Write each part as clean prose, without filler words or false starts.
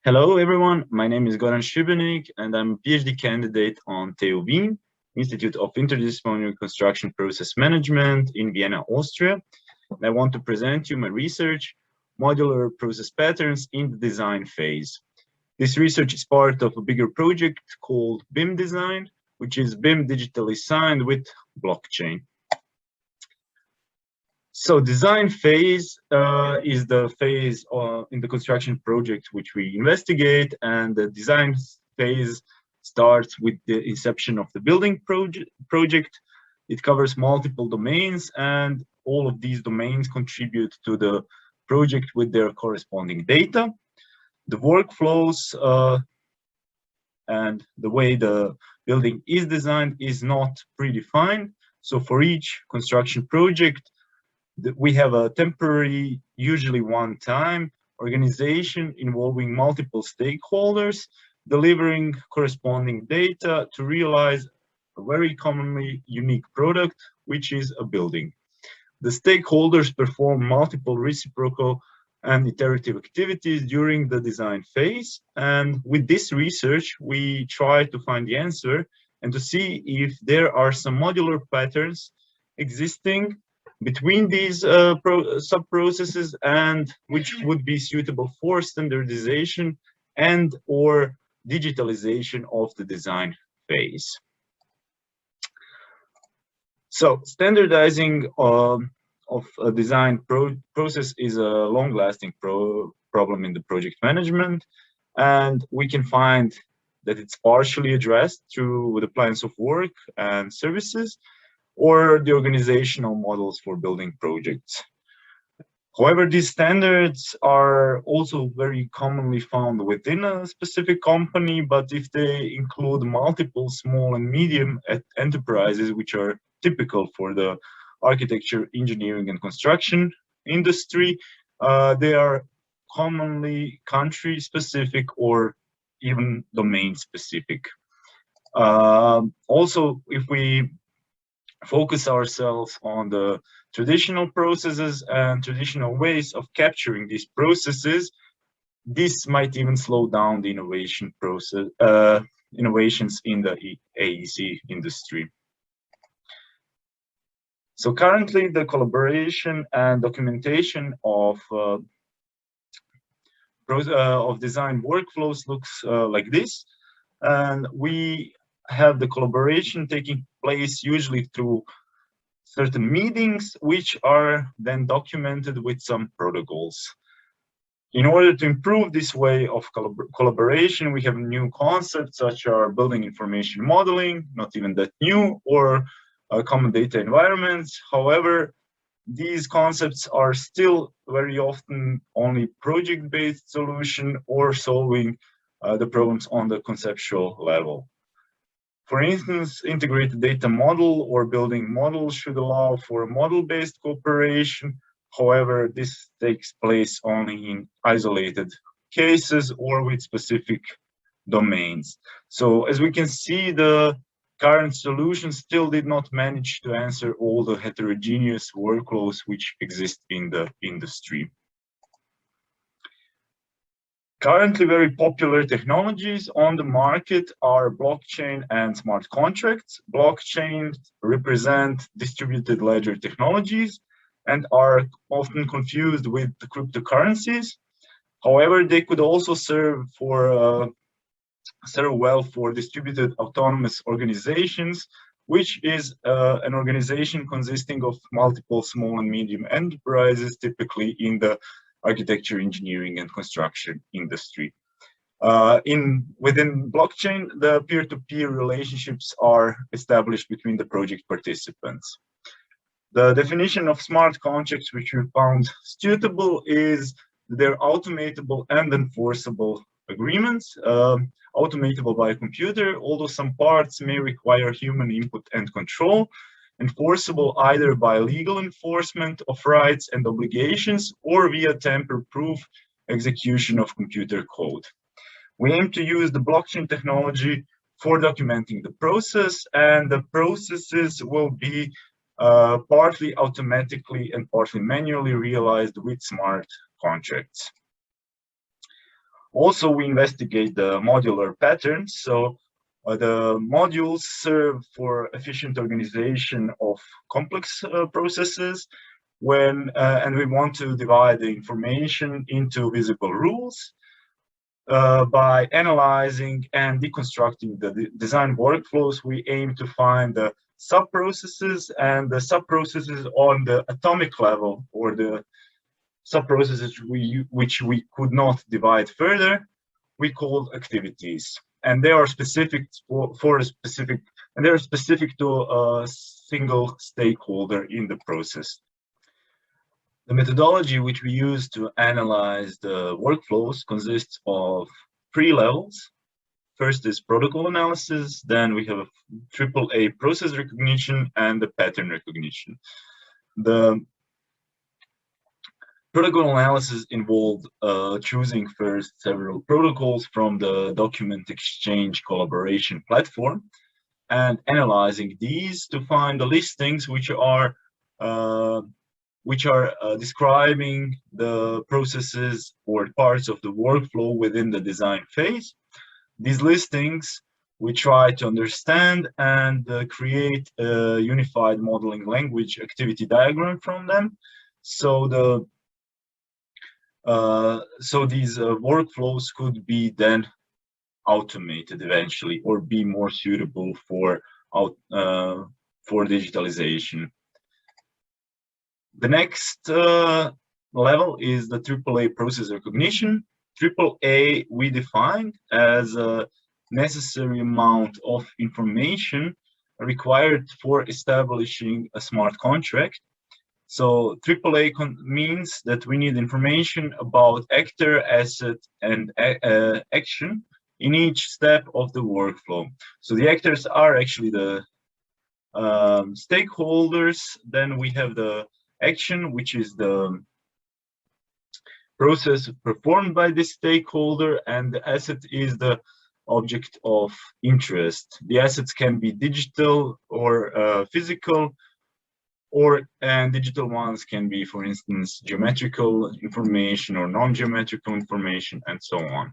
Hello everyone, my name is Goran Sibenik and I'm a PhD candidate on TU Wien, Institute of Interdisciplinary Construction Process Management in Vienna, Austria. And I want to present you my research, Modular Process Patterns in the Design Phase. This research is part of a bigger project called BIM Design, which is BIM digitally signed with blockchain. So design phase is the phase in the construction project which we investigate, and the design phase starts with the inception of the building project. It covers multiple domains, and all of these domains contribute to the project with their corresponding data. The workflows and the way the building is designed is not predefined. So for each construction project, we have a temporary, usually one-time organization involving multiple stakeholders, delivering corresponding data to realize a very commonly unique product, which is a building. The stakeholders perform multiple reciprocal and iterative activities during the design phase. And with this research, we try to find the answer and to see if there are some modular patterns existing between these sub-processes and which would be suitable for standardization and or digitalization of the design phase. So standardizing of a design process is a long-lasting problem in the project management, and we can find that it's partially addressed through the plans of work and services, or the organizational models for building projects. However, these standards are also very commonly found within a specific company, but if they include multiple small and medium enterprises, which are typical for the architecture, engineering, and construction industry, they are commonly country-specific or even domain-specific. Also, if we focus ourselves on the traditional processes and traditional ways of capturing these processes, this might even slow down the innovation process, innovations in the AEC industry. So currently, the collaboration and documentation of design workflows looks like this, and we have the collaboration taking place usually through certain meetings, which are then documented with some protocols. In order to improve this way of collaboration, we have new concepts such as building information modeling, not even that new, or common data environments. However, these concepts are still very often only project-based solution or solving the problems on the conceptual level. For instance, integrated data model or building model should allow for model-based cooperation. However, this takes place only in isolated cases or with specific domains. So as we can see, the current solution still did not manage to answer all the heterogeneous workloads which exist in the industry. Currently, very popular technologies on the market are blockchain and smart contracts. Blockchain represent distributed ledger technologies and are often confused with the cryptocurrencies. However, they could also serve well for distributed autonomous organizations, which is an organization consisting of multiple small and medium enterprises, typically in the architecture, engineering, and construction industry. Within blockchain, the peer-to-peer relationships are established between the project participants. The definition of smart contracts, which we found suitable, is they're automatable and enforceable agreements, automatable by a computer, although some parts may require human input and control, enforceable either by legal enforcement of rights and obligations or via tamper-proof execution of computer code. We aim to use the blockchain technology for documenting the process, and the processes will be partly automatically and partly manually realized with smart contracts. Also, we investigate the modular patterns. So the modules serve for efficient organization of complex processes and we want to divide the information into visible rules by analyzing and deconstructing the design workflows. We aim to find the sub-processes and the sub-processes on the atomic level, or the sub-processes which we could not divide further, we call activities. And they are specific for a specific, and they are specific to a single stakeholder in the process. The methodology which we use to analyze the workflows consists of 3 levels. First is protocol analysis, then we have a AAA process recognition and the pattern recognition. The protocol analysis involved choosing first several protocols from the document exchange collaboration platform and analyzing these to find the listings which are describing the processes or parts of the workflow within the design phase. These listings we try to understand and create a unified modeling language activity diagram from them. So these workflows could be then automated eventually, or be more suitable for digitalization. The next level is the AAA process recognition. AAA we defined as a necessary amount of information required for establishing a smart contract. So AAA means that we need information about actor, asset, and action in each step of the workflow. So the actors are actually the stakeholders. Then we have the action, which is the process performed by this stakeholder, and the asset is the object of interest. The assets can be digital or physical, and digital ones can be, for instance, geometrical information or non-geometrical information, and so on.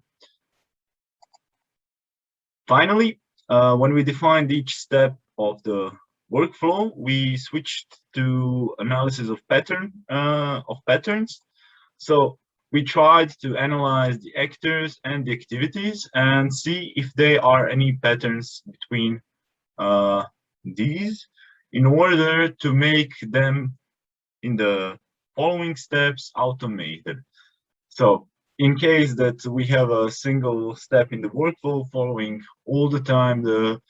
Finally, when we defined each step of the workflow, we switched to analysis of patterns. So we tried to analyze the actors and the activities and see if there are any patterns between these, in order to make them in the following steps automated. So in case that we have a single step in the workflow following all the time the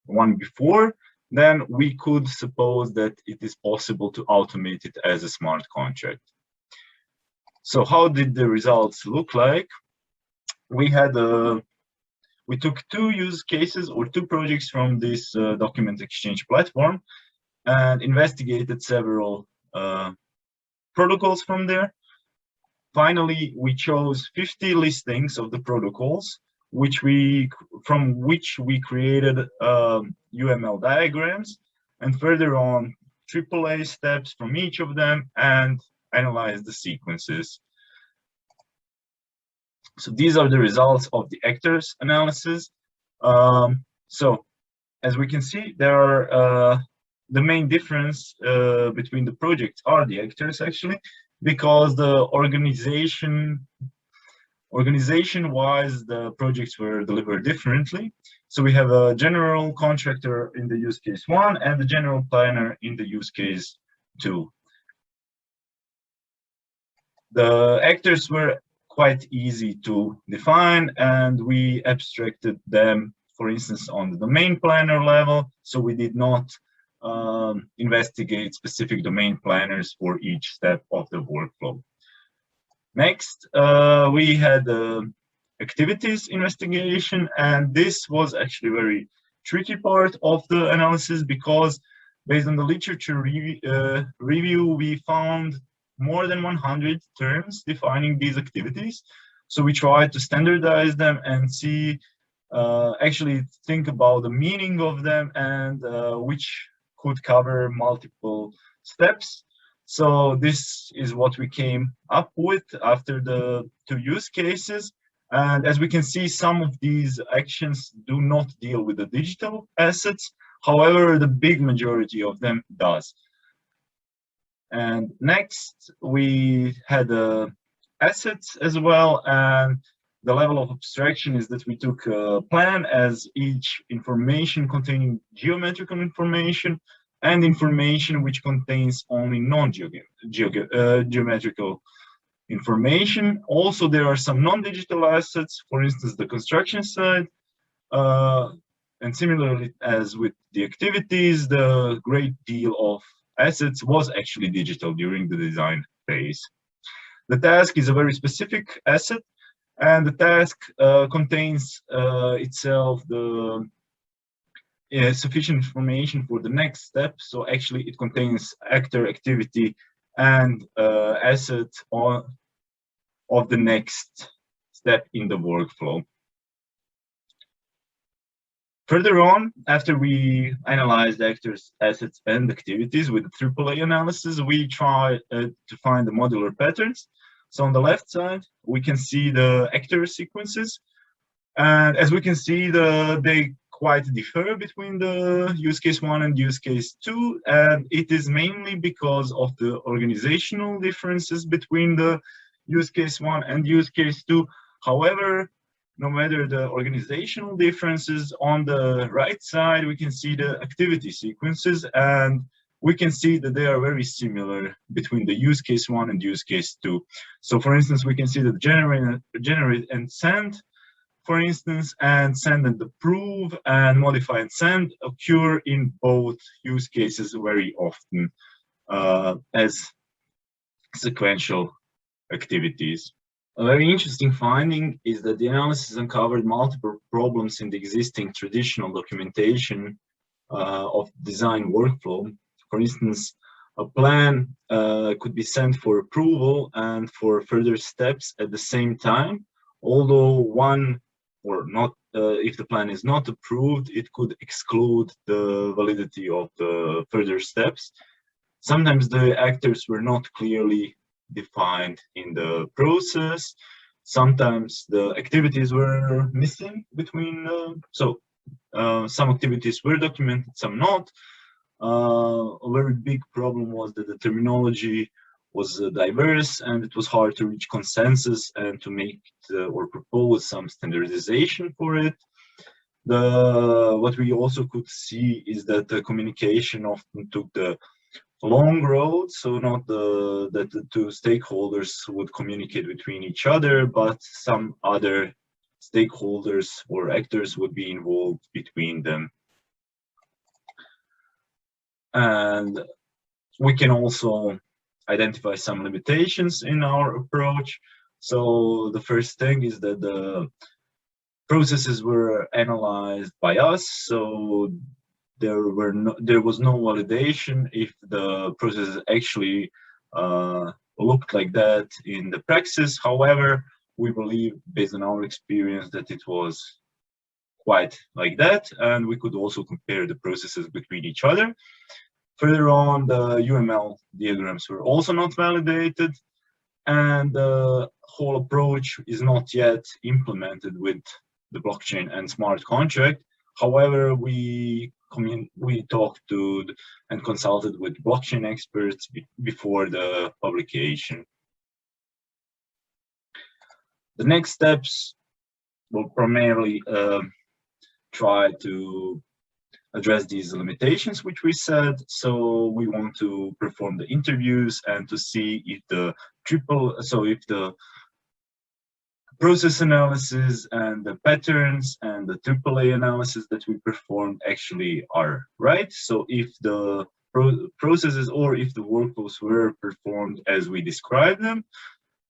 one before, then we could suppose that it is possible to automate it as a smart contract. So how did the results look like? We took 2 use cases or 2 projects from this document exchange platform and investigated several protocols from there. Finally, we chose 50 listings of the protocols, from which we created UML diagrams, and further on AAA steps from each of them, and analyzed the sequences. So these are the results of the actors analysis. So as we can see, there are the main difference between the projects are the actors, actually, because the organization-wise, the projects were delivered differently. So we have a general contractor in the use case 1 and the general planner in the use case 2. The actors were quite easy to define, and we abstracted them, for instance, on the domain planner level. So we did not investigate specific domain planners for each step of the workflow. Next, we had the activities investigation, and this was actually a very tricky part of the analysis, because based on the literature review, we found more than 100 terms defining these activities. So we tried to standardize them and see, actually think about the meaning of them, and which could cover multiple steps. So this is what we came up with after the two use cases. And as we can see, some of these actions do not deal with the digital assets. However, the big majority of them does. And next, we had assets as well. And the level of abstraction is that we took a plan as each information containing geometrical information and information which contains only non-geometrical information. Also, there are some non-digital assets, for instance, the construction side. And similarly as with the activities, the great deal of assets was actually digital during the design phase. The task is a very specific asset, and the task contains itself the sufficient information for the next step. So actually it contains actor, activity, and asset of the next step in the workflow. Further on, after we analyzed actors, assets, and activities with the AAA analysis, we try to find the modular patterns. So on the left side, we can see the actor sequences. And as we can see, they quite differ between the use case 1 and use case 2. And it is mainly because of the organizational differences between the use case 1 and use case 2. However, no matter the organizational differences, on the right side, we can see the activity sequences, and we can see that they are very similar between the use case 1 and use case 2. So for instance, we can see that generate and send, for instance, and send and approve and modify and send occur in both use cases very often as sequential activities. A very interesting finding is that the analysis uncovered multiple problems in the existing traditional documentation of design workflow. For instance, a plan could be sent for approval and for further steps at the same time, although one or not, if the plan is not approved, it could exclude the validity of the further steps. Sometimes the actors were not clearly defined in the process. Sometimes the activities were missing between, some activities were documented, some not. A very big problem was that the terminology was diverse and it was hard to reach consensus and to make or propose some standardization for it. What we also could see is that the communication often took the long road, so not that the two stakeholders would communicate between each other, but some other stakeholders or actors would be involved between them. And we can also identify some limitations in our approach. So the first thing is that the processes were analyzed by us, so there was no validation if the processes actually looked like that in the practice. However, we believe, based on our experience, that it was quite like that, and we could also compare the processes between each other. Further on, the UML diagrams were also not validated, and the whole approach is not yet implemented with the blockchain and smart contract. However, we talked to and consulted with blockchain experts before the publication. The next steps will primarily try to address these limitations which we said. So we want to perform the interviews and to see if the process analysis and the patterns and the AAA analysis that we performed actually are right. So if the processes or if the workflows were performed as we described them.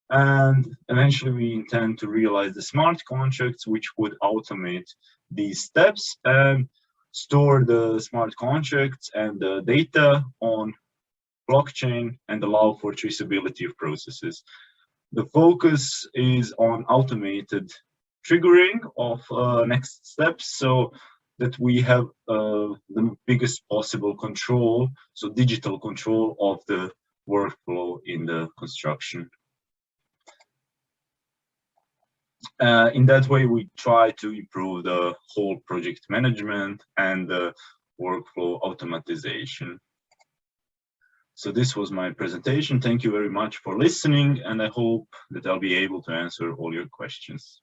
And eventually we intend to realize the smart contracts which would automate these steps and store the smart contracts and the data on blockchain and allow for traceability of processes. The focus is on automated triggering of next steps so that we have the biggest possible control, so digital control of the workflow in the construction. In that way, we try to improve the whole project management and the workflow automatization. So this was my presentation. Thank you very much for listening, and I hope that I'll be able to answer all your questions.